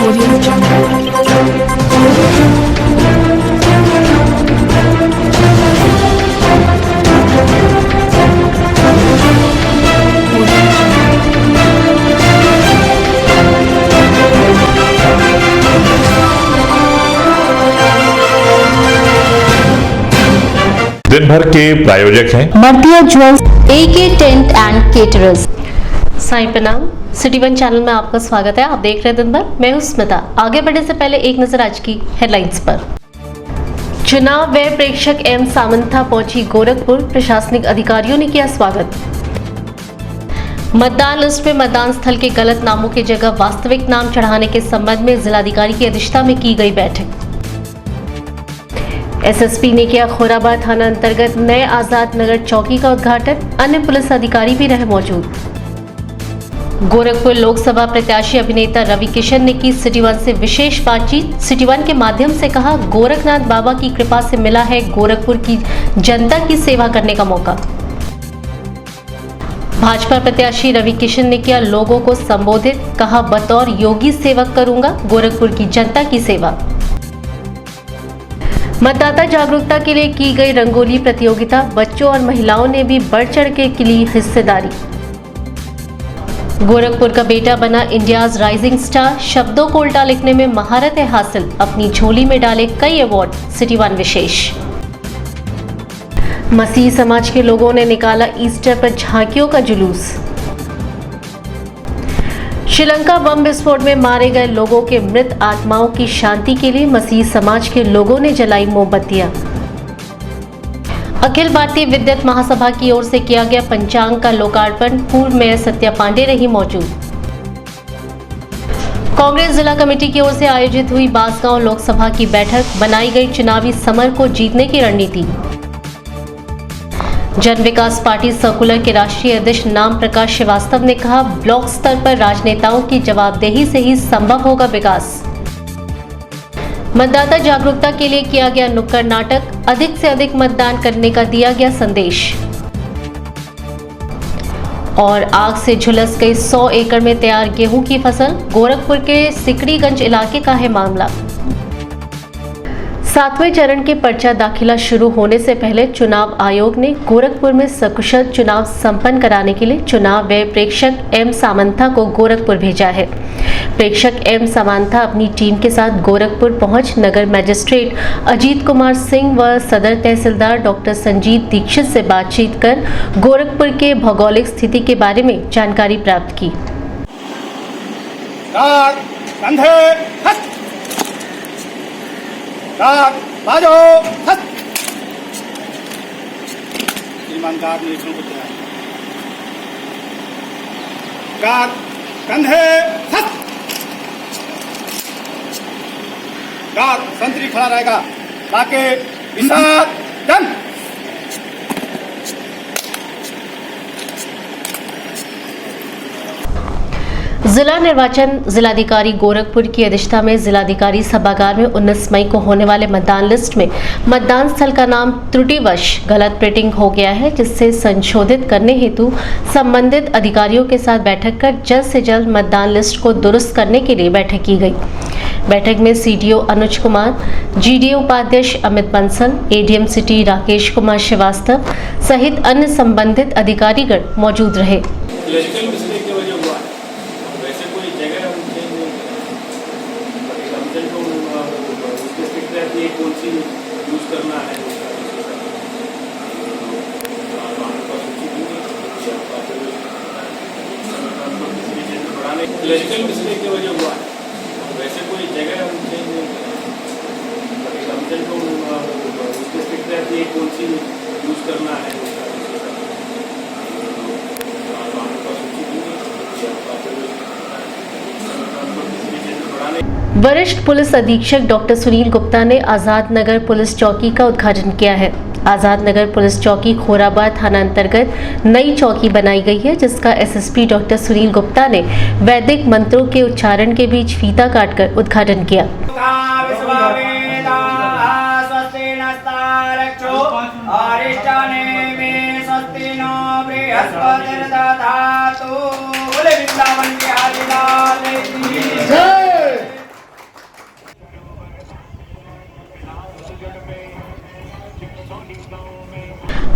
Audio Jungle. दिन भर के प्रायोजक हैं Martiya jewels, AK tent and caterers. Sai प्रणाम। सिटी वन चैनल में आपका स्वागत है। आप देख रहे हैं दिन भर। मैं हूं स्मिता। आगे बढ़ने से पहले एक नजर आज की हेडलाइंस पर। चुनाव व्यय प्रेक्षक एम सामंथा पहुंची गोरखपुर, प्रशासनिक अधिकारियों ने किया स्वागत। मतदान लिस्ट में मतदान स्थल के गलत नामों की जगह वास्तविक नाम चढ़ाने के संबंध में जिलाधिकारी की अध्यक्षता में की गई बैठक। एसएसपी ने किया खोराबाद थाना अंतर्गत नए आजाद नगर चौकी का उद्घाटन, अन्य पुलिस अधिकारी भी रहे मौजूद। गोरखपुर लोकसभा प्रत्याशी अभिनेता रवि किशन ने की सिटी वन से विशेष बातचीत। सिटी वन के माध्यम से कहा, गोरखनाथ बाबा की कृपा से मिला है गोरखपुर की जनता की सेवा करने का मौका। भाजपा प्रत्याशी रवि किशन ने किया लोगों को संबोधित, कहा बतौर योगी सेवक करूंगा गोरखपुर की जनता की सेवा। मतदाता जागरूकता के लिए की गई रंगोली प्रतियोगिता, बच्चों और महिलाओं ने भी बढ़ चढ़ के ली हिस्सेदारी। गोरखपुर का बेटा बना इंडियाज राइजिंग स्टार, शब्दों को उल्टा लिखने में महारत है हासिल, अपनी झोली में डाले कई अवार्ड, सिटी वन विशेष। मसीह समाज के लोगों ने निकाला ईस्टर पर झांकियों का जुलूस। श्रीलंका बम विस्फोट में मारे गए लोगों के मृत आत्माओं की शांति के लिए मसीह समाज के लोगों ने जलाई मोमबत्तियां। अखिल भारतीय विद्युत महासभा की ओर से किया गया पंचांग का लोकार्पण, पूर्व मेयर सत्या पांडे रही मौजूद। कांग्रेस जिला कमेटी की ओर से आयोजित हुई बांसगांव लोकसभा की बैठक, बनाई गई चुनावी समर को जीतने की रणनीति। जन विकास पार्टी सर्कुलर के राष्ट्रीय अध्यक्ष नाम प्रकाश श्रीवास्तव ने कहा, ब्लॉक स्तर पर राजनेताओं की जवाबदेही से ही संभव होगा विकास। मतदाता जागरूकता के लिए किया गया नुक्कड़ नाटक, अधिक से अधिक मतदान करने का दिया गया संदेश। और आग से झुलस गई 100 एकड़ में तैयार गेहूं की फसल, गोरखपुर के सिकड़ीगंज इलाके का है मामला। 7वें चरण के पर्चा दाखिला शुरू होने से पहले चुनाव आयोग ने गोरखपुर में सकुशल चुनाव संपन्न कराने के लिए चुनाव व्यय प्रेक्षक एम सामंथा को गोरखपुर भेजा है। प्रेक्षक एम सामंथा अपनी टीम के साथ गोरखपुर पहुंच नगर मजिस्ट्रेट अजीत कुमार सिंह व सदर तहसीलदार डॉक्टर संजीत दीक्षित से बातचीत कर गोरखपुर के भौगोलिक स्थिति के बारे में जानकारी प्राप्त की। बाजो हट। ईमानदार निरीक्षण को तैयार। कार कंधे हट। कार संतरी खड़ा रहेगा, ताकि विसार जन। जिला निर्वाचन जिलाधिकारी गोरखपुर की अध्यक्षता में जिलाधिकारी सभागार में 19 मई को होने वाले मतदान लिस्ट में मतदान स्थल का नाम त्रुटिवश गलत प्रिंटिंग हो गया है, जिससे संशोधित करने हेतु संबंधित अधिकारियों के साथ बैठक कर जल्द से जल्द मतदान लिस्ट को दुरुस्त करने के लिए बैठक की गई। बैठक में सीडीओ अनुज कुमार, जीडीओ उपाध्यक्ष अमित बंसल, एडीएम सिटी राकेश कुमार श्रीवास्तव सहित अन्य संबंधित अधिकारीगण मौजूद रहे। कौन सी यूज करना है इलेक्ट्रिकल मिस्टेक की वजह हुआ है। वैसे कोई जगह कौन सी यूज करना है वरिष्ठ पुलिस अधीक्षक डॉक्टर सुनील गुप्ता ने आजाद नगर पुलिस चौकी का उद्घाटन किया है। आजाद नगर पुलिस चौकी खोराबाद थाना अंतर्गत नई चौकी बनाई गई है, जिसका एसएसपी डॉक्टर सुनील गुप्ता ने वैदिक मंत्रों के उच्चारण के बीच फीता काटकर उद्घाटन किया।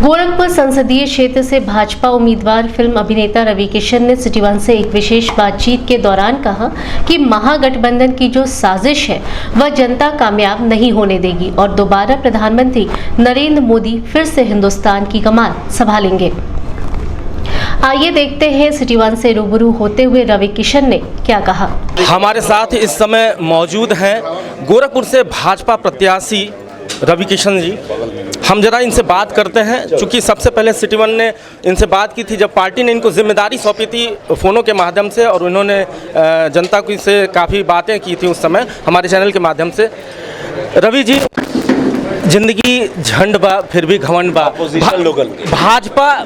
गोरखपुर संसदीय क्षेत्र से भाजपा उम्मीदवार फिल्म अभिनेता रवि किशन ने सिटी वन से एक विशेष बातचीत के दौरान कहा कि महागठबंधन की जो साजिश है वह जनता कामयाब नहीं होने देगी और दोबारा प्रधानमंत्री नरेंद्र मोदी फिर से हिंदुस्तान की कमान संभालेंगे। आइए देखते हैं सिटी वन से रूबरू होते हुए रवि किशन ने क्या कहा। हमारे साथ इस समय मौजूद हैं गोरखपुर से भाजपा प्रत्याशी रवि किशन जी। हम जरा इनसे बात करते हैं, चूँकि सबसे पहले सिटी वन ने इनसे बात की थी जब पार्टी ने इनको जिम्मेदारी सौंपी थी फ़ोनों के माध्यम से, और उन्होंने जनता को से काफ़ी बातें की थी उस समय हमारे चैनल के माध्यम से। रवि जी, जिंदगी झंड बा फिर भी घमंड बा,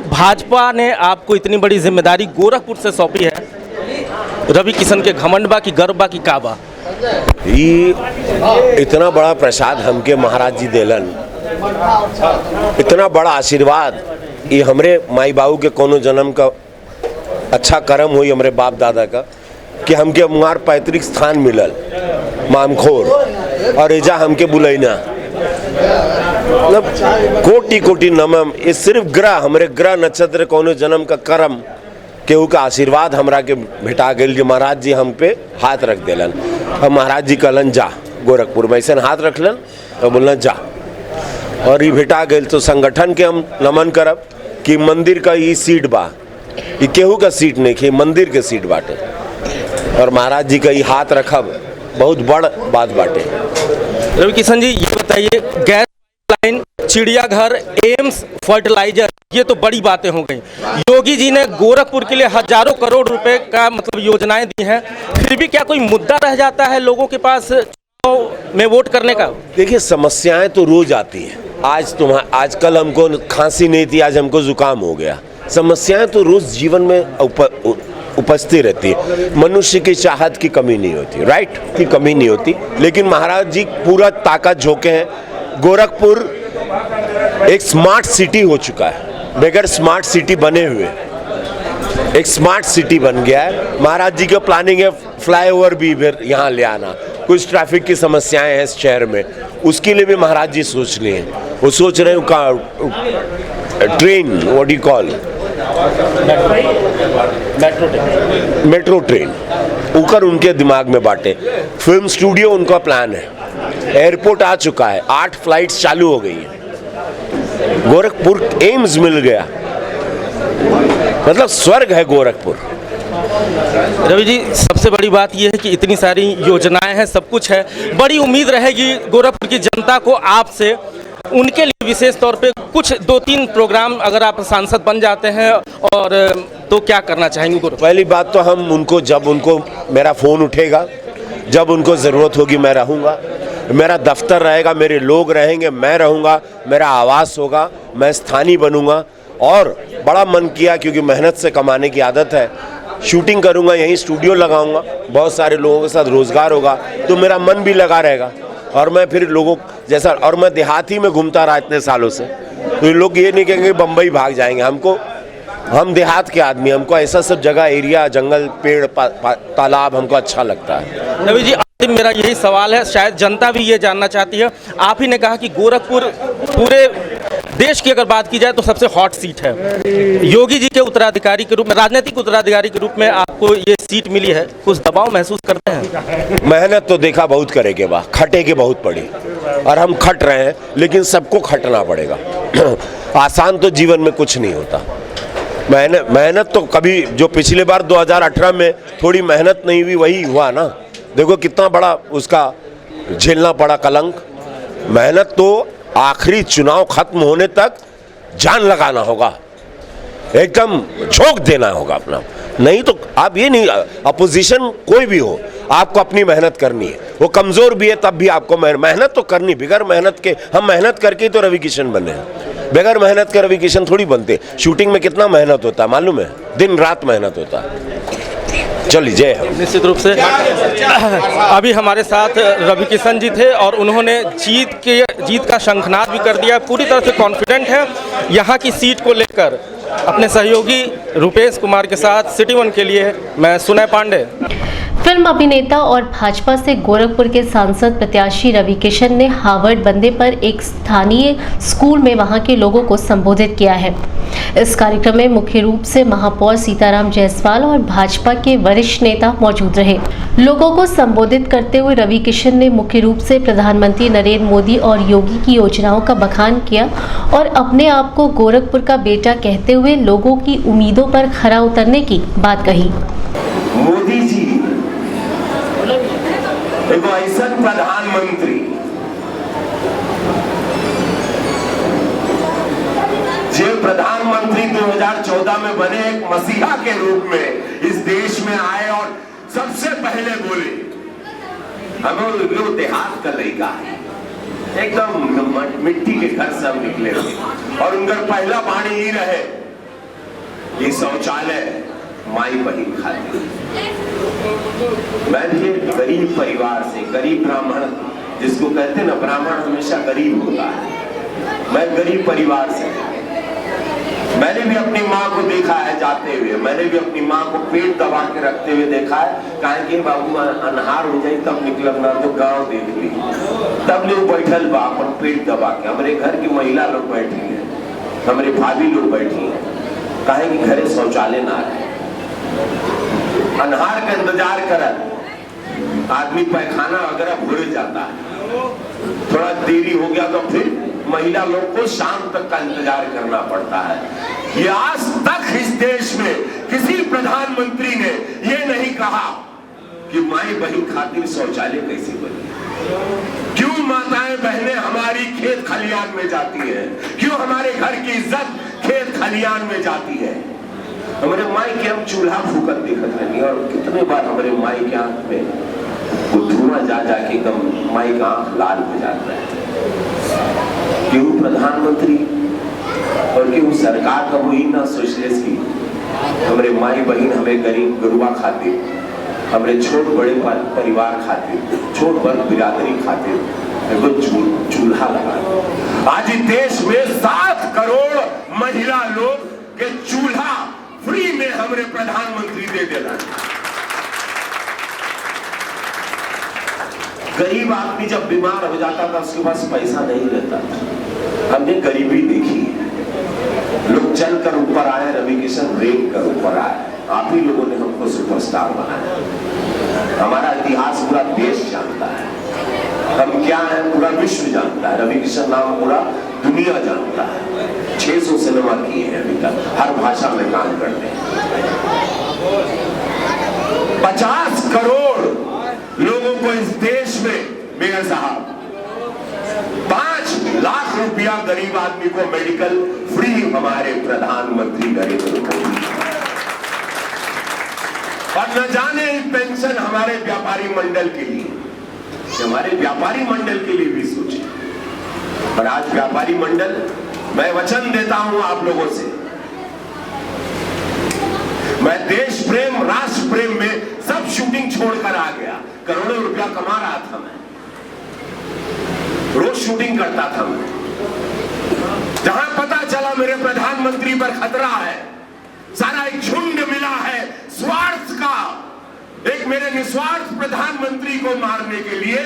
भाजपा ने आपको इतनी बड़ी जिम्मेदारी गोरखपुर से सौंपी है, रवि किशन के घमंड बा की गर्व बा की का बा? ये इतना बड़ा प्रसाद हमके महाराज जी देलन, इतना बड़ा आशीर्वाद, ये हमरे माई बाबू के कोनो जन्म का अच्छा कर्म हुई हमरे बाप दादा का कि हमके हमार पैतृक स्थान मिलल मामखोर, और एजा हमके बुलैना मतलब कोटि कोटि नमन। ये सिर्फ ग्रह हमरे ग्रह नक्षत्र कोनो जन्म का कर्म केहू का आशीर्वाद हमरा के भेटा गई। महाराज जी हम पे हाथ रख देलन, और महाराज जी कहलन जा गोरखपुर में, ऐसे हाथ रखलन और बोलन जा, और ये भेटा गई। तो संगठन के हम नमन करब कि मंदिर का ये सीट बा, ये केहू का सीट नहीं कि मंदिर के सीट बाटे, और महाराज जी का ये हाथ रखब बहुत बड़ बात बाटे। रवि किशन जी, ये बताइए, गैस लाइन, चिड़ियाघर, एम्स, फर्टिलाइजर, ये तो बड़ी बातें हो गई। योगी जी ने गोरखपुर के लिए हजारों करोड़ रुपए का मतलब योजनाएं दी हैं, फिर भी क्या कोई मुद्दा रह जाता है लोगों के पास में वोट करने का? देखिए, समस्याएं तो रोज आती हैं। आजकल हमको खांसी नहीं थी, आज हमको जुकाम हो गया। समस्याएं तो रोज जीवन में उपस्थित रहती है। मनुष्य की चाहत की कमी नहीं होती, राइट की कमी नहीं होती, लेकिन महाराज जी पूरा ताकत झोंके हैं। गोरखपुर एक स्मार्ट सिटी हो चुका है, बगैर स्मार्ट सिटी बने हुए एक स्मार्ट सिटी बन गया है। महाराज जी का प्लानिंग है फ्लाईओवर भी इधर यहाँ ले आना, कुछ ट्रैफिक की समस्याएं हैं इस शहर में, उसके लिए भी महाराज जी सोच लिए हैं। वो सोच रहे हैं का train, what you call metro train, ऊपर उनके दिमाग में बांटे। फिल्म स्टूडियो उनका प्लान है, एयरपोर्ट आ चुका है, 8 फ्लाइट्स चालू हो गई है, गोरखपुर एम्स मिल गया, मतलब स्वर्ग है गोरखपुर। रवि जी, सबसे बड़ी बात यह है कि इतनी सारी योजनाएं हैं, सब कुछ है, बड़ी उम्मीद रहेगी गोरखपुर की जनता को आपसे। उनके लिए विशेष तौर पे कुछ 2-3 प्रोग्राम, अगर आप सांसद बन जाते हैं और तो क्या करना चाहेंगे? पहली बात तो हम उनको, जब उनको मेरा फ़ोन उठेगा, जब उनको ज़रूरत होगी मैं रहूँगा, मेरा दफ्तर रहेगा, मेरे लोग रहेंगे, मैं रहूँगा, मेरा आवास होगा, मैं स्थानीय बनूँगा। और बड़ा मन किया, क्योंकि मेहनत से कमाने की आदत है, शूटिंग करूँगा, यहीं स्टूडियो लगाऊँगा, बहुत सारे लोगों के साथ रोज़गार होगा, तो मेरा मन भी लगा रहेगा। और मैं फिर लोगों जैसा, और मैं देहाती में घूमता रहा इतने सालों से, तो लोग ये नहीं कहेंगे बम्बई भाग जाएंगे। हम देहात के आदमी, हमको ऐसा सब जगह, एरिया, जंगल, पेड़, तालाब हमको अच्छा लगता है। रवि जी, अंतिम मेरा यही सवाल है, शायद जनता भी ये जानना चाहती है। आप ही ने कहा कि गोरखपुर पूरे देश की अगर बात की जाए तो सबसे हॉट सीट है। योगी जी के उत्तराधिकारी के रूप में, राजनीतिक उत्तराधिकारी के रूप में आपको ये सीट मिली है, कुछ दबाव महसूस करते हैं? मेहनत तो देखा बहुत करे के बाद, खटे के बहुत पड़ी, और हम खट रहे हैं, लेकिन सबको खटना पड़ेगा। आसान तो जीवन में कुछ नहीं होता। मेहनत तो कभी, जो पिछले बार 2018 में थोड़ी मेहनत नहीं हुई वही हुआ ना, देखो कितना बड़ा उसका झेलना पड़ा कलंक। मेहनत तो आखिरी चुनाव खत्म होने तक जान लगाना होगा, एकदम झोंक देना होगा अपना, नहीं तो आप ये नहीं, अपोजिशन कोई भी हो, आपको अपनी मेहनत करनी है। वो कमजोर भी है तब भी आपको मेहनत तो करनी। बगैर मेहनत के, हम मेहनत करके तो रवि किशन बने हैं, बगैर मेहनत के रवि किशन थोड़ी बनते। शूटिंग में कितना मेहनत होता है मालूम है, दिन रात मेहनत होता है। चलिए, जय हो। निश्चित रूप से अभी हमारे साथ रवि किशन जी थे, और उन्होंने जीत का शंखनाद भी कर दिया, पूरी तरह से कॉन्फिडेंट है यहाँ की सीट को लेकर। अपने सहयोगी रुपेश कुमार के साथ सिटी वन के लिए मैं सुनय पांडे। फिल्म अभिनेता और भाजपा से गोरखपुर के सांसद प्रत्याशी रवि किशन ने हार्वर्ड बंदे पर एक स्थानीय स्कूल में वहां के लोगों को संबोधित किया है। इस कार्यक्रम में मुख्य रूप से महापौर सीताराम जायसवाल और भाजपा के वरिष्ठ नेता मौजूद रहे। लोगों को संबोधित करते हुए रवि किशन ने मुख्य रूप से प्रधानमंत्री नरेंद्र मोदी और योगी की योजनाओं का बखान किया और अपने आप को गोरखपुर का बेटा कहते हुए लोगों की उम्मीदों पर खरा उतरने की बात कही। मोदी जी एगो ऐसा प्रधानमंत्री जो प्रधानमंत्री 2014 में बने एक मसीहा के रूप में इस देश में आए और सबसे पहले बोले हमें देहात का लड़का है, एकदम मिट्टी के घर से हम निकले हुए और उनका पहला वाणी ही रहे ये शौचालय माई बहन खाती। मैं भी गरीब परिवार से, गरीब ब्राह्मण जिसको कहते हैं ना, ब्राह्मण हमेशा गरीब होता है। मैं गरीब परिवार से, मैंने भी अपनी माँ को देखा है जाते हुए, मैंने भी अपनी माँ को पेट दबा के रखते हुए देखा है। कहे कि बाबू अनहार हो जाए तब निकलब ना तो गांव देख ली, तब लोग बैठल बा अपन पेट दबा के। हमारे घर की महिला लोग बैठी है, हमारे भाभी लोग बैठी है, कहे कि घरे शौचालय ना है, अनहार का इंतजार कर आदमी पैखाना वगैरह भूल जाता है, थोड़ा देरी हो गया तो फिर महिला लोग को शाम तक का इंतजार करना पड़ता है। ये आज तक इस देश में किसी प्रधानमंत्री ने ये नहीं कहा कि माई बहन खातिर शौचालय कैसे बने। क्यों माताएं बहनें हमारी खेत खलियान में जाती हैं, क्यों हमारे घर की इज्जत खेत खलियान में जाती है। हमारे माई के हम चूल्हा फूकत देखत रही और कितने बार हमारे माई के आंख में वो धुआं जा जाके एकदम माई का आंख लाल हो जाता है। क्यों प्रधानमंत्री और क्यों सरकार का वही ना सोचले की हमारे माई बहन हमें गरीब गुरुआ खातिर, हमारे छोट बड़े परिवार खातिर, छोट वर्ग बिरादरी खातिर चूल्हा लगा। आज देश में 7 करोड़ महिला लोग के चूल्हा फ्री में हमारे प्रधानमंत्री दे देना। गरीब आदमी जब बीमार हो जाता था उसके पास पैसा नहीं रहता था। हमने गरीबी देखी है, लोग चलकर ऊपर आए, रवि किशन रेंग कर ऊपर आए, आप ही लोगों ने हमको सुपरस्टार बनाया। हमारा इतिहास पूरा देश जानता है, हम क्या हैं पूरा विश्व जानता है, रवि किशन नाम पूरा दुनिया जानता है। 600 सिनेमा किए हैं अभी तक, हर भाषा में काम करते हैं। 50 करोड़ लोगों को इस देश में मेयर साहब 5 लाख रुपया गरीब आदमी को मेडिकल फ्री हमारे प्रधानमंत्री नरेंद्र मोदी। और न जाने पेंशन हमारे व्यापारी मंडल के लिए, हमारे व्यापारी मंडल के लिए भी सोचे। और आज व्यापारी मंडल, मैं वचन देता हूं आप लोगों से, मैं देश प्रेम राष्ट्र प्रेम में सब शूटिंग छोड़कर आ गया। करोड़ों रुपया कमा रहा था मैं, रोज शूटिंग करता था मैं। जहां पता चला मेरे प्रधानमंत्री पर खतरा है, सारा एक झुंड मिला है स्वार्थ का, एक मेरे निस्वार्थ प्रधानमंत्री को मारने के लिए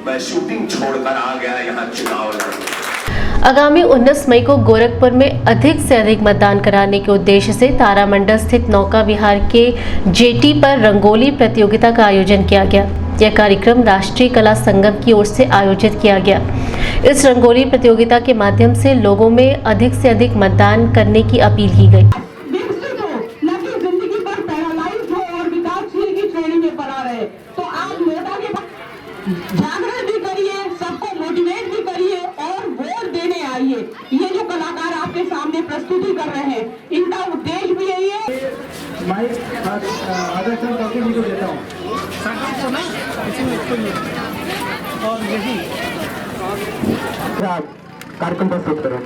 मैं शूटिंग छोड़कर आ गया यहाँ चुनाव लड़ने। आगामी 19 मई को गोरखपुर में अधिक से अधिक मतदान कराने के उद्देश्य से तारामंडल स्थित नौका विहार के जेटी पर रंगोली प्रतियोगिता का आयोजन किया गया। यह कार्यक्रम राष्ट्रीय कला संगम की ओर से आयोजित किया गया। इस रंगोली प्रतियोगिता के माध्यम से लोगों में अधिक से अधिक मतदान करने की अपील की गई। जागरण भी करिए, सबको मोटिवेट भी करिए और वोट देने आइए। ये जो कलाकार आपके सामने प्रस्तुति कर रहे हैं, इनका उद्देश्य भी यही है। मैं आदर्श जी को देता हूँ और यही कार्यक्रम प्रस्तुत करो।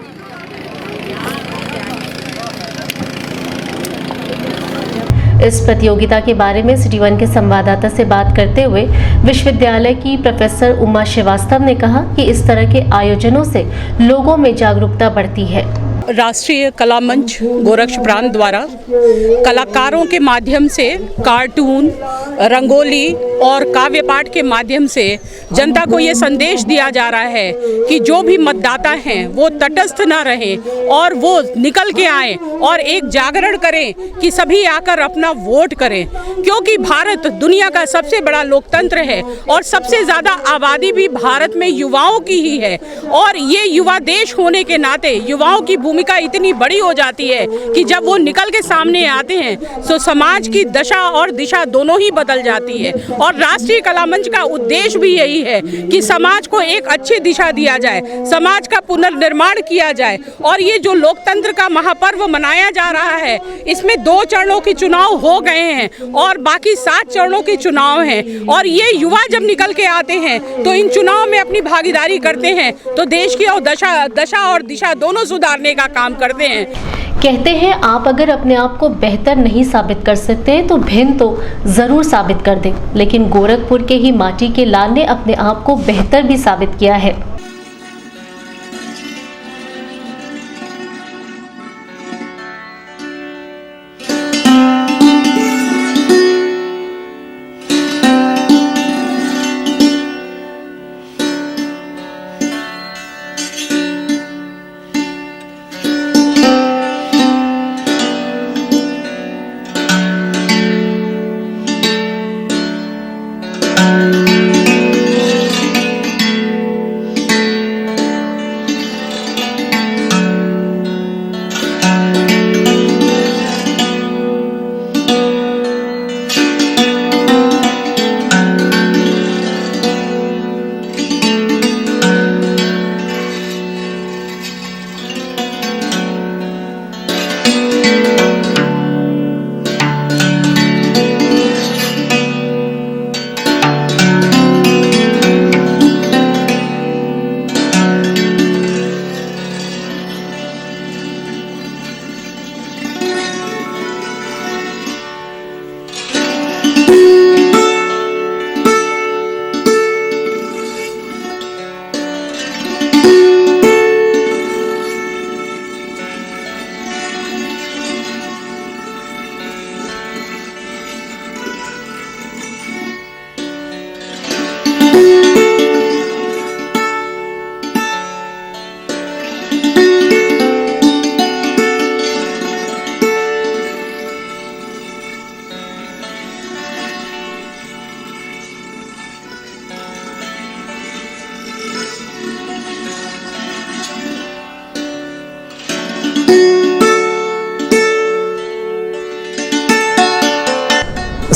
इस प्रतियोगिता के बारे में सिटी वन के संवाददाता से बात करते हुए विश्वविद्यालय की प्रोफेसर उमा श्रीवास्तव ने कहा कि इस तरह के आयोजनों से लोगों में जागरूकता बढ़ती है। राष्ट्रीय कला मंच गोरक्ष प्रांत द्वारा कलाकारों के माध्यम से कार्टून, रंगोली और काव्य पाठ के माध्यम से जनता को ये संदेश दिया जा रहा है कि जो भी मतदाता हैं वो तटस्थ ना रहें और वो निकल के आएँ और एक जागरण करें कि सभी आकर अपना वोट करें, क्योंकि भारत दुनिया का सबसे बड़ा लोकतंत्र है और सबसे ज़्यादा आबादी भी भारत में युवाओं की ही है। और ये युवा देश होने के नाते युवाओं की भूमिका इतनी बड़ी हो जाती है कि जब वो निकल के सामने आते हैं तो समाज की दशा और दिशा दोनों ही बदल जाती है। और राष्ट्रीय कला मंच का उद्देश्य भी यही है कि समाज को एक अच्छी दिशा दिया जाए, समाज का पुनर्निर्माण किया जाए। और ये जो लोकतंत्र का महापर्व मनाया जा रहा है, इसमें 2 चरणों के चुनाव हो गए हैं और बाकी 7 चरणों के चुनाव हैं। और ये युवा जब निकल के आते हैं तो इन चुनाव में अपनी भागीदारी करते हैं तो देश की और दशा और दिशा दोनों सुधारने का काम करते हैं। कहते हैं आप अगर अपने आप को बेहतर नहीं साबित कर सकते तो भिन्न तो जरूर साबित कर दें, लेकिन गोरखपुर के ही माटी के लाल ने अपने आप को बेहतर भी साबित किया है।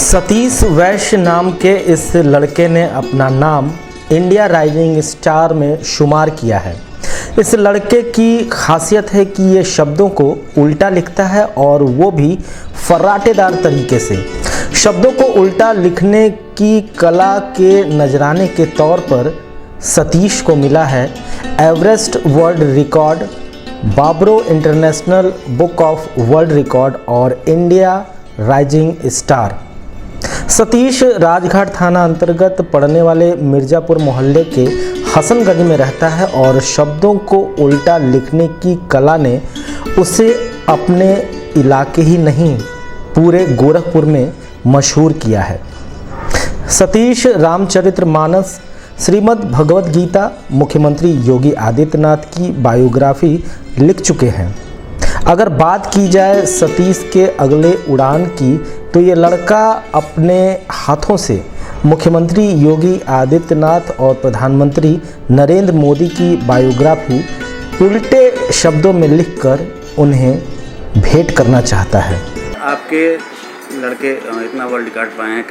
सतीश वैश्य नाम के इस लड़के ने अपना नाम इंडिया राइजिंग स्टार में शुमार किया है। इस लड़के की खासियत है कि ये शब्दों को उल्टा लिखता है और वो भी फर्राटेदार तरीके से। शब्दों को उल्टा लिखने की कला के नजराने के तौर पर सतीश को मिला है Everest world record, Bravo international book of world record और India rising star. Satish Rajghat थाना अंतर्गत पड़ने वाले मिर्ज़ापुर मोहल्ले के हसनगंज में रहता है और शब्दों को उल्टा लिखने की कला ने उसे अपने इलाके ही नहीं पूरे गोरखपुर में मशहूर किया है। सतीश रामचरितमानस, श्रीमद् भगवत गीता, मुख्यमंत्री योगी आदित्यनाथ की बायोग्राफी लिख चुके हैं। अगर बात की जाए सतीश के अगले उड़ान की तो ये लड़का अपने हाथों से मुख्यमंत्री योगी आदित्यनाथ और प्रधानमंत्री नरेंद्र मोदी की बायोग्राफी उल्टे शब्दों में लिखकर उन्हें भेंट करना चाहता है। आपके लड़के इतना वर्ल्ड रिकॉर्ड पाए हैं,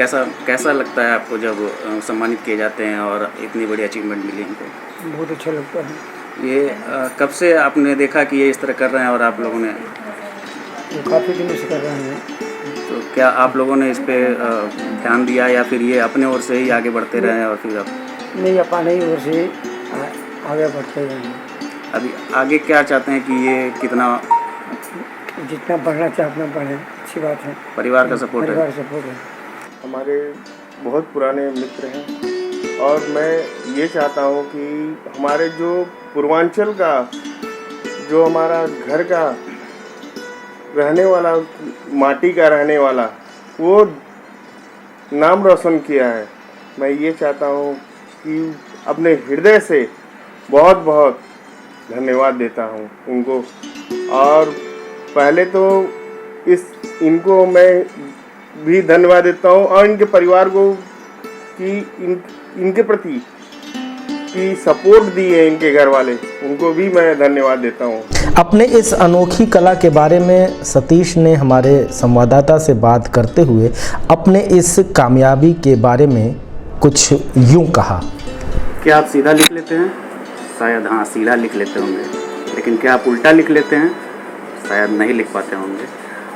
कैसा लगता है आपको जब सम्मानित किए जाते हैं और इतनी बड़ी अचीवमेंट मिली इनको? बहुत अच्छा लगता है। ये कब से आपने देखा कि ये इस तरह कर रहे हैं और आप लोगों ने? काफ़ी दिनों से कर रहे हैं। तो क्या आप लोगों ने इस पे ध्यान दिया या फिर ये अपने ओर से ही आगे बढ़ते रहे और फिर अब? नहीं, अपने ही ओर से आगे बढ़ते रहेंगे। अभी आगे क्या चाहते हैं कि ये कितना जितना बढ़ना चाहे उतना बढ़े, अच्छी बात है। परिवार का सपोर्ट है? परिवार सपोर्ट है। हमारे बहुत पुराने मित्र हैं और मैं ये चाहता हूँ कि हमारे जो पूर्वांचल का जो हमारा घर का रहने वाला, माटी का रहने वाला, वो नाम रोशन किया है। मैं ये चाहता हूँ कि अपने हृदय से बहुत बहुत धन्यवाद देता हूँ उनको। और पहले तो इनको मैं भी धन्यवाद देता हूँ और इनके परिवार को कि इनके प्रति की सपोर्ट दी है इनके घर वाले, उनको भी मैं धन्यवाद देता हूँ। अपने इस अनोखी कला के बारे में सतीश ने हमारे संवाददाता से बात करते हुए अपने इस कामयाबी के बारे में कुछ यूं कहा। क्या आप सीधा लिख लेते हैं? शायद हाँ, सीधा लिख लेते होंगे। लेकिन क्या आप उल्टा लिख लेते हैं? शायद नहीं लिख पाते होंगे।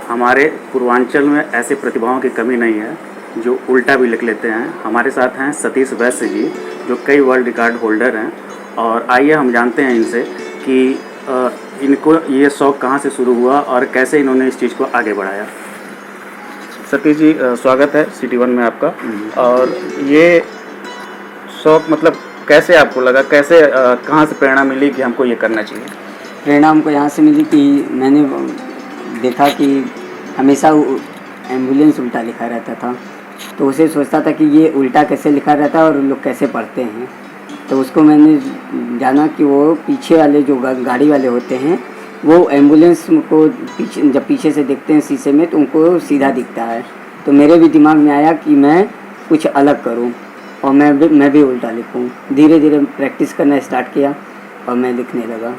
हमारे पूर्वांचल में ऐसे प्रतिभाओं की कमी नहीं है जो उल्टा भी लिख लेते हैं। हमारे साथ हैं सतीश वैश्य जी, जो कई वर्ल्ड रिकॉर्ड होल्डर हैं। और आइए हम जानते हैं इनसे कि इनको ये शौक़ कहाँ से शुरू हुआ और कैसे इन्होंने इस चीज़ को आगे बढ़ाया। सतीश जी, स्वागत है सिटी वन में आपका। और ये शौक़ मतलब कैसे आपको लगा, कैसे कहाँ से प्रेरणा मिली कि हमको ये करना चाहिए? प्रेरणा हमको यहाँ से मिली कि मैंने देखा कि हमेशा एम्बुलेंस उल्टा लिखा रहता था, तो उसे सोचता था कि ये उल्टा कैसे लिखा रहता है और लोग कैसे पढ़ते हैं। तो उसको मैंने जाना कि वो पीछे वाले जो गाड़ी वाले होते हैं वो एम्बुलेंस को जब पीछे से देखते हैं शीशे में तो उनको सीधा दिखता है। तो मेरे भी दिमाग में आया कि मैं कुछ अलग करूं और मैं भी उल्टा लिखूं। धीरे धीरे प्रैक्टिस करना स्टार्ट किया और मैं लिखने लगा।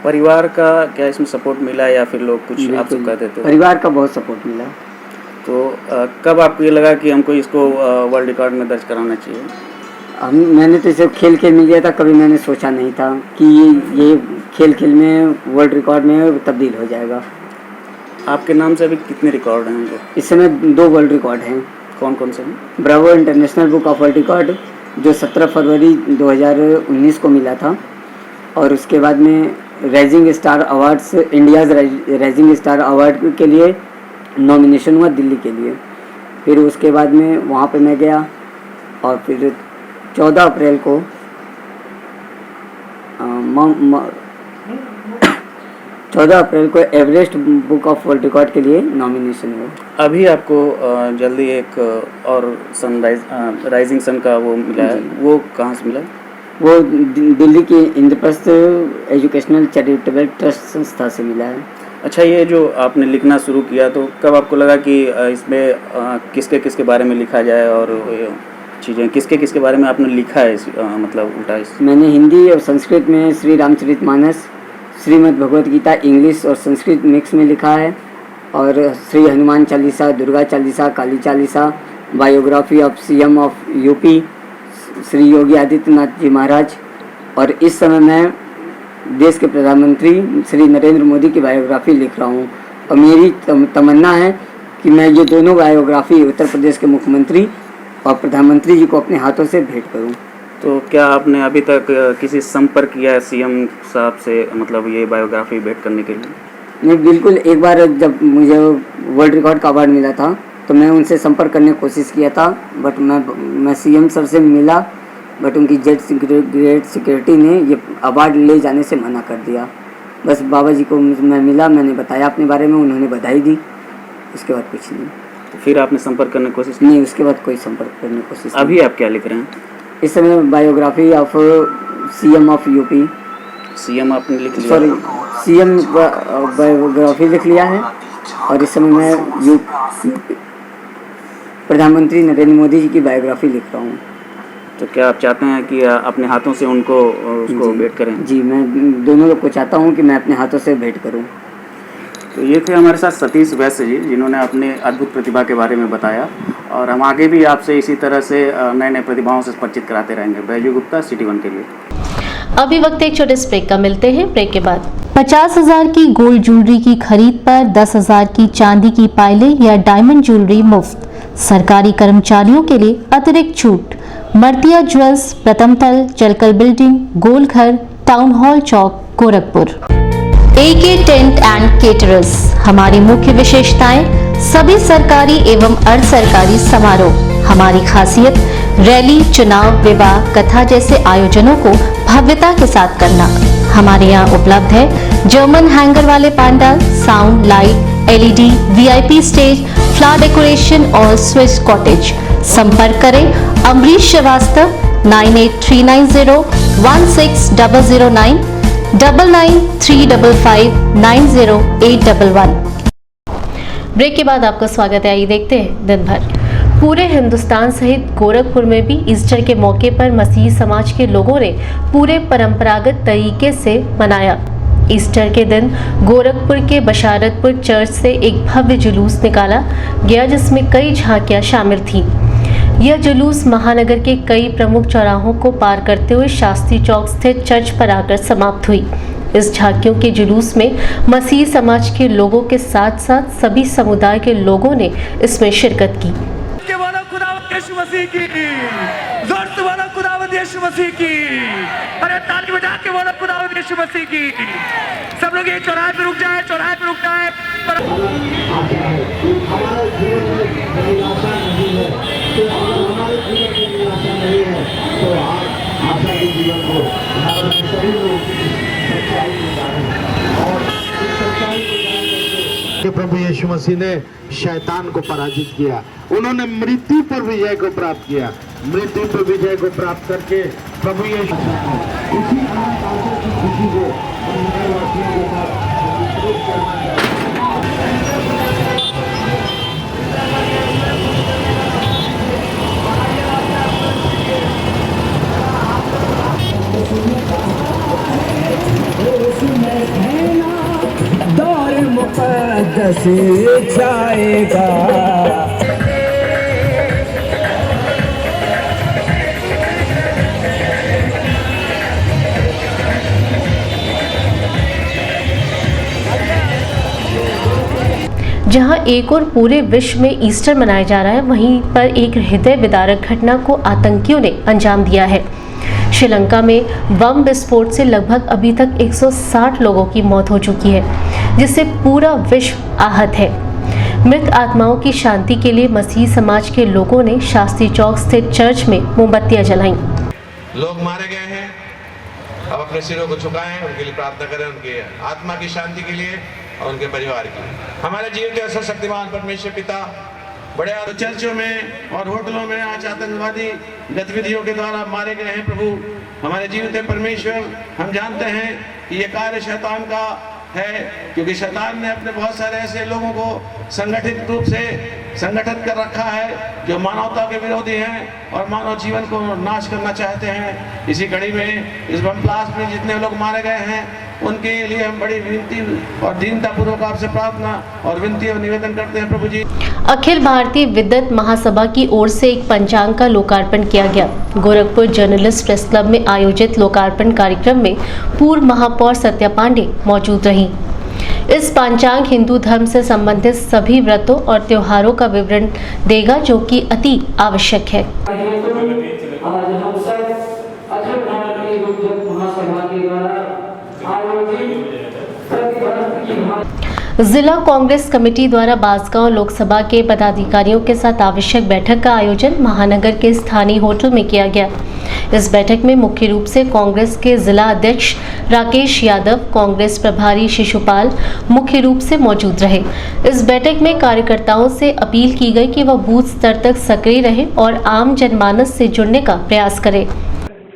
परिवार का क्या इसमें सपोर्ट मिला या फिर लोग कुछ आपसे कहते थे? परिवार का बहुत सपोर्ट मिला। तो कब आपको ये लगा कि हमको इसको वर्ल्ड रिकॉर्ड में दर्ज कराना चाहिए? मैंने तो इसे खेल में लिया था, कभी मैंने सोचा नहीं था कि ये खेल में वर्ल्ड रिकॉर्ड में तब्दील हो जाएगा। आपके नाम से अभी कितने रिकॉर्ड हैं? इस समय 2 वर्ल्ड रिकॉर्ड हैं। कौन कौन से हैं? Bravo international book of world record जो 17 फरवरी 2019 को मिला था, और उसके बाद में rising star awards, India's rising star award के लिए नॉमिनेशन हुआ दिल्ली के लिए। फिर उसके बाद में वहाँ पे मैं गया और फिर 14 अप्रैल को 14 अप्रैल को Everest book of world record के लिए नॉमिनेशन हुआ। अभी आपको जल्दी एक और राइजिंग सन का वो मिला है, वो कहाँ से मिला? वो दिल्ली की इंद्रप्रस्थ एजुकेशनल चैरिटेबल ट्रस्ट संस्था से मिला है। अच्छा, ये जो आपने लिखना शुरू किया तो कब आपको लगा कि इसमें किसके किसके बारे में लिखा जाए और चीज़ें किसके बारे में आपने लिखा है मतलब उल्टा? मैंने हिंदी और संस्कृत में श्री रामचरितमानस, श्रीमद् भगवत गीता इंग्लिश और संस्कृत मिक्स में लिखा है, और Shri Hanuman Chalisa, Durga Chalisa, Kali Chalisa, biography of CM of UP Shri Yogi Adityanath ji Maharaj, और इस समय मैं देश के प्रधानमंत्री श्री नरेंद्र मोदी की बायोग्राफी लिख रहा हूँ। और मेरी तमन्ना है कि मैं ये दोनों बायोग्राफी उत्तर प्रदेश के मुख्यमंत्री और प्रधानमंत्री जी को अपने हाथों से भेंट करूँ। तो क्या आपने अभी तक किसी संपर्क किया है सीएम साहब से, मतलब ये बायोग्राफी भेंट करने के लिए? नहीं, बिल्कुल। एक बार जब मुझे वर्ल्ड रिकॉर्ड का अवार्ड मिला था तो मैं उनसे संपर्क करने की कोशिश किया था, बट मैं सीएम सर से मिला, बट उनकी ग्रेट सिक्योरिटी ने ये अवार्ड ले जाने से मना कर दिया। बस बाबा जी को मैं मिला, मैंने बताया अपने बारे में, उन्होंने बधाई दी, उसके बाद कुछ नहीं। तो फिर आपने संपर्क करने की कोशिश नहीं, उसके बाद कोई संपर्क करने की कोशिश नहीं। अभी आप क्या लिख रहे हैं? इस समय biography of CM of UP. CM आपने लिख लिया? सॉरी, सीएम बायोग्राफी लिख लिया है, और इस समय मैं प्रधानमंत्री नरेंद्र मोदी जी की बायोग्राफी लिख रहा हूँ। तो क्या आप चाहते हैं कि अपने हाथों से उसको भेंट करें? जी, मैं दोनों लोग को चाहता हूँ कि मैं अपने हाथों से भेंट करूँ। तो ये थे हमारे साथ सतीश वैश्य जी, जिन्होंने अपने अद्भुत प्रतिभा के बारे में बताया, और हम आगे भी आपसे इसी तरह से नए नए प्रतिभाओं से परिचित कराते रहेंगे। बैजू गुप्ता, सिटी वन के लिए। अभी वक्त एक छोटे ब्रेक का, मिलते हैं ब्रेक के बाद। 50,000 की गोल्ड ज्वेलरी की खरीद पर 10,000 की चांदी की पायलें या डायमंड ज्वेलरी मुफ्त। सरकारी कर्मचारियों के लिए अतिरिक्त छूट। मर्तिया ज्वेल्स, प्रथम तल, जलकल बिल्डिंग, गोलघर, टाउन हॉल चौक, Gorakhpur. AK tent and caterers. हमारी मुख्य विशेषताएं: सभी सरकारी एवं अर्ध सरकारी समारोह। हमारी खासियत: रैली, चुनाव, विवाह, कथा जैसे आयोजनों को भव्यता के साथ करना। हमारे यहाँ उपलब्ध है जर्मन हैंगर वाले pandal, sound, light, LED, VIP stage, flower decoration और स्विस कॉटेज। संपर्क करें अमरीश श्रीवास्तव 9839016009 9935590811। ब्रेक के बाद आपका स्वागत है। आइए देखते हैं दिन भर। पूरे हिंदुस्तान सहित गोरखपुर में भी ईस्टर के मौके पर मसीही समाज के लोगों ने पूरे परंपरागत तरीके से मनाया। ईस्टर के दिन गोरखपुर के बशारतपुर चर्च से एक भव्य जुलूस निकाला गया जिसमें कई झांकियां शामिल थीं। यह जुलूस महानगर के कई प्रमुख चौराहों को पार करते हुए शास्त्री चौक स्थित चर्च पर आकर समाप्त हुई। इस झांकियों के जुलूस में मसीही समाज के लोगों के साथ साथ सभी समुदाय के लोगों ने इसमें शिरकत की। अरे ताली बजा के बोलो खुदावंद यीशु मसीह की। सब लोग ये चौराहे पे रुक जाए, चौराहे पे रुक जाए। कि प्रभु यीशु मसीह ने शैतान को पराजित किया, उन्होंने मृत्यु पर विजय को प्राप्त किया। मृत्यु पर विजय को प्राप्त करके प्रभु यीशु इसी खुशी को दौर मुक़द्दस जाएगा। जहां एक और पूरे विश्व में ईस्टर मनाया जा रहा है, वहीं पर एक हृदय विदारक घटना को आतंकियों ने अंजाम दिया है। श्रीलंका में बम विस्फोट से लगभग अभी तक 160 लोगों की मौत हो चुकी है, जिससे पूरा विश्व आहत है। मृत आत्माओं की शांति के लिए मसीही समाज के लोगों ने शास्त्री चौक स्थित चर्च में मोमबत्तियां जलाईं। लोग मारे गए हैं, अब अपने सिरों को झुकाएं, उनके लिए प्रार्थना करें, उनके आत्मा की शांति के लिए और उनके परिवार की। हमारे जीवन के सर्वशक्तिमान परमेश्वर पिता, बड़े चर्चों में और होटलों में आज आतंकवादी गतिविधियों के द्वारा मारे गए हैं। प्रभु हमारे जीवन के परमेश्वर, हम जानते हैं कि ये कार्य शैतान का है, क्योंकि शैतान ने अपने बहुत सारे ऐसे लोगों को संगठित रूप से संगठित कर रखा है जो मानवता के विरोधी हैं और मानव जीवन को नाश करना चाहते हैं। इसी कड़ी में इस बम ब्लास्ट में जितने लोग मारे गए हैं उनके लिए हम बड़ी विनती और दीनता पूर्वक आपसे प्रार्थना और विनती और निवेदन करते हैं। प्रभु जी, अखिल भारतीय विद्वत महासभा की ओर से एक पंचांग का लोकार्पण किया गया। गोरखपुर जर्नलिस्ट प्रेस क्लब में आयोजित लोकार्पण कार्यक्रम में पूर्व महापौर सत्या पांडे मौजूद रहीं। इस पंचांग हिंदू धर्म से संबंधित सभी व्रतों और त्योहारों का विवरण देगा, जो कि अति आवश्यक है। जिला कांग्रेस कमेटी द्वारा बांसगांव लोकसभा के पदाधिकारियों के साथ आवश्यक बैठक का आयोजन महानगर के स्थानीय होटल में किया गया। इस बैठक में मुख्य रूप से कांग्रेस के जिला अध्यक्ष राकेश यादव, कांग्रेस प्रभारी शिशुपाल मुख्य रूप से मौजूद रहे। इस बैठक में कार्यकर्ताओं से अपील की गई कि वह बूथ स्तर तक सक्रिय रहे और आम जनमानस से जुड़ने का प्रयास करें।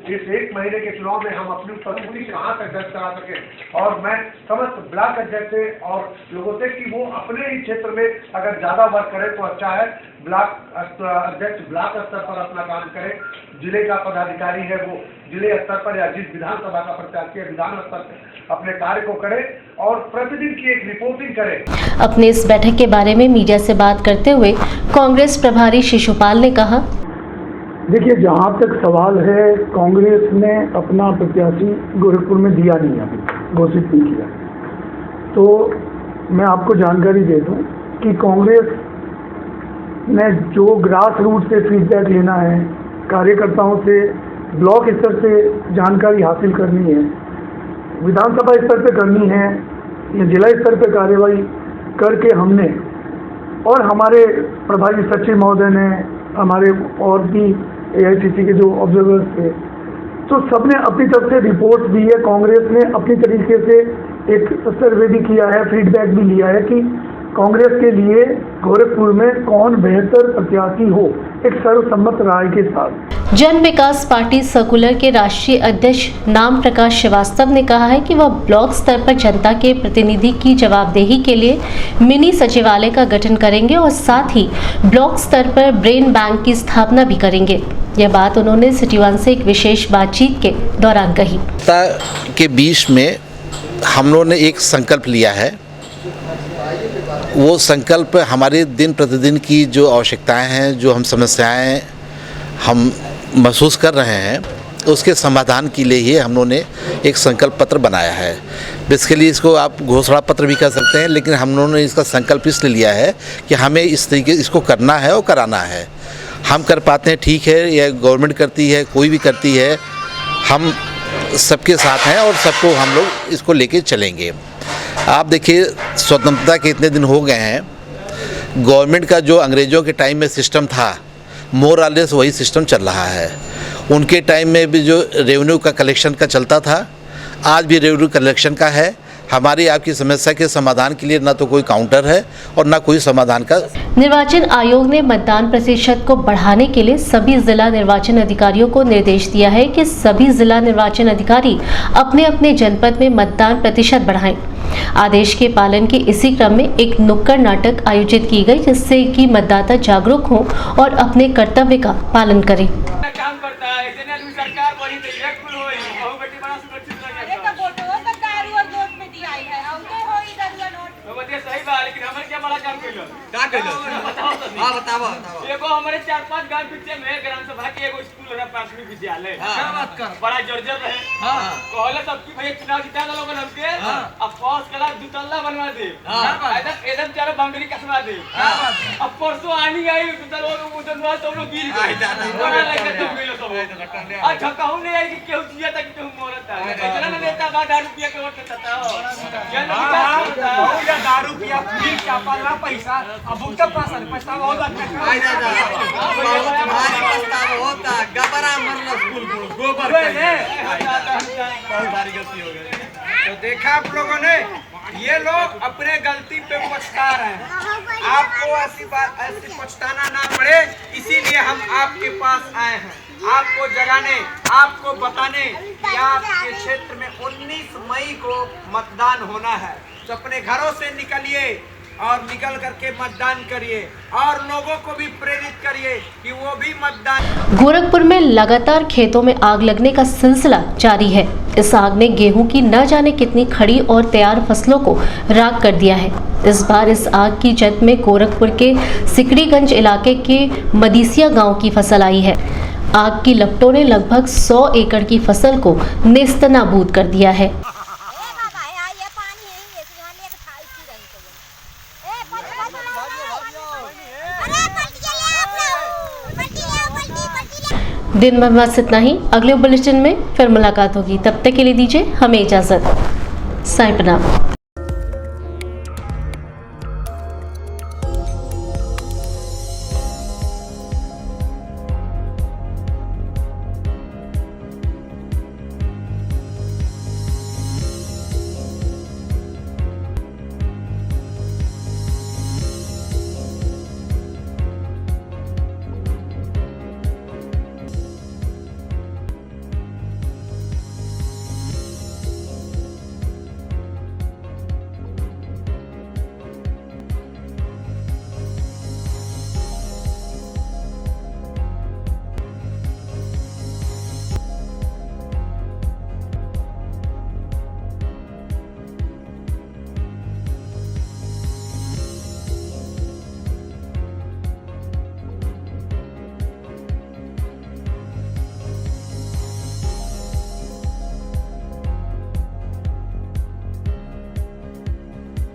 इस एक महीने के चुनाव में हम अपनी उपस्थिति कहाँ तक दर्ज करा सके, और मैं समस्त ब्लॉक अध्यक्ष से और लोगों से कि वो अपने ही क्षेत्र में अगर ज़्यादा वर्क करें तो अच्छा है। ब्लॉक अध्यक्ष ब्लॉक स्तर पर अपना काम करे, जिले का पदाधिकारी है वो जिले स्तर पर या जिस विधानसभा का प्रत्याशी है विधान स्तर पर अपने कार्य को करे और प्रतिदिन की एक रिपोर्टिंग करे। अपने इस बैठक के बारे में मीडिया से बात करते हुए कांग्रेस प्रभारी शिशुपाल ने कहा, देखिए, जहाँ तक सवाल है, कांग्रेस ने अपना प्रत्याशी गोरखपुर में दिया नहीं, अभी घोषित नहीं किया। तो मैं आपको जानकारी दे दूँ कि कांग्रेस ने जो ग्रास रूट से फीडबैक लेना है, कार्यकर्ताओं से ब्लॉक स्तर से जानकारी हासिल करनी है, विधानसभा स्तर पे करनी है या जिला स्तर पे कार्यवाही करके हमने और हमारे प्रभारी सचिव महोदय ने, हमारे और भी AICC के जो ऑब्जर्वर्स थे, तो सबने अपनी तरफ से रिपोर्ट दी है। कांग्रेस ने अपनी तरीके से एक सर्वे भी किया है, फीडबैक भी लिया है कि कांग्रेस के लिए गोरखपुर में कौन बेहतर प्रत्याशी हो, एक सर्वसम्मत राय के साथ। जन विकास पार्टी सर्कुलर के राष्ट्रीय अध्यक्ष नाम प्रकाश श्रीवास्तव ने कहा है कि वह ब्लॉक स्तर पर जनता के प्रतिनिधि की जवाबदेही के लिए मिनी सचिवालय का गठन करेंगे और साथ ही ब्लॉक स्तर पर ब्रेन बैंक की स्थापना भी करेंगे। यह बात उन्होंने सिटी वन से एक विशेष बातचीत के दौरान कही। के बीच में हम लोगों ने एक संकल्प लिया है, वो संकल्प हमारे दिन प्रतिदिन की जो आवश्यकताएं हैं, जो हम समस्याएं हम महसूस कर रहे हैं, उसके समाधान के लिए ही हम लोगों ने एक संकल्प पत्र बनाया है। बेसिकली इसको आप घोषणा पत्र भी कह सकते हैं, लेकिन हम लोगों ने इसका संकल्प इसलिए लिया है कि हमें इस तरीके इसको करना है और कराना है। हम कर पाते हैं ठीक है, या गवर्नमेंट करती है, कोई भी करती है, हम सबके साथ हैं और सबको हम लोग इसको लेके चलेंगे। आप देखिए, स्वतंत्रता के इतने दिन हो गए हैं, गवर्नमेंट का जो अंग्रेज़ों के टाइम में सिस्टम था, मोर और लेस वही सिस्टम चल रहा है। उनके टाइम में भी जो रेवेन्यू का कलेक्शन का चलता था, आज भी रेवेन्यू कलेक्शन का है। हमारी आपकी समस्या के समाधान के लिए ना तो कोई काउंटर है और ना कोई समाधान का। निर्वाचन आयोग ने मतदान प्रतिशत को बढ़ाने के लिए सभी जिला निर्वाचन अधिकारियों को निर्देश दिया है कि सभी जिला निर्वाचन अधिकारी अपने अपने जनपद में मतदान प्रतिशत बढ़ाएं। आदेश के पालन के इसी क्रम में एक नुक्कड़ नाटक आयोजित की गई, जिससे कि मतदाता जागरूक हों और अपने कर्तव्य का पालन करें। एगो हमारे 4-5 गांव पीछे में ग्राम सभा के एगो स्कूल है, प्राथमिक विद्यालय, बड़ा जर्जर है। कहले सब की भैया चुनाव जिता दो लोगन हमके, अब पास कला दुतल्ला बनवा दे, एकदम चारों बाउंड्री कसवा दे। अब परसों आनी आई दुतल्ला लोग उधर तो लोग गिर गए, बड़ा लगे तो मिलो सब। आज झकाऊ नहीं आई कि केहू जिया तक केहू मरता है। इतना ना नेता बा दारू पिया के वोट देता हो, क्या ना दारू पिया फिर क्या पाला पैसा, अब उनका पैसा बहुत होता गबरा मरला स्कूल गोबर तो देखा आप लोगों ने, ये लोग अपने गलती पे पछता रहे हैं। आपको ऐसी पछताना ना पड़े, इसीलिए हम आपके पास आए हैं, आपको जगाने, आपको बताने कि आपके क्षेत्र में 19 मई को मतदान होना है। तो अपने घरों से निकलिए और निकल करके मतदान करिए और लोगों को भी प्रेरित करिए कि वो भी मतदान। गोरखपुर में लगातार खेतों में आग लगने का सिलसिला जारी है। इस आग ने गेहूं की न जाने कितनी खड़ी और तैयार फसलों को राख कर दिया है। इस बार इस आग की जद में गोरखपुर के सिकड़ीगंज इलाके के मदीसिया गांव की फसल आई है। आग की लपटों ने लगभग 100 एकड़ की फसल को नेस्तनाबूद कर दिया है। दिन भर बस इतना ही। अगले बुलेटिन में फिर मुलाकात होगी, तब तक के लिए दीजिए हमें इजाजत। साईं प्रणाम।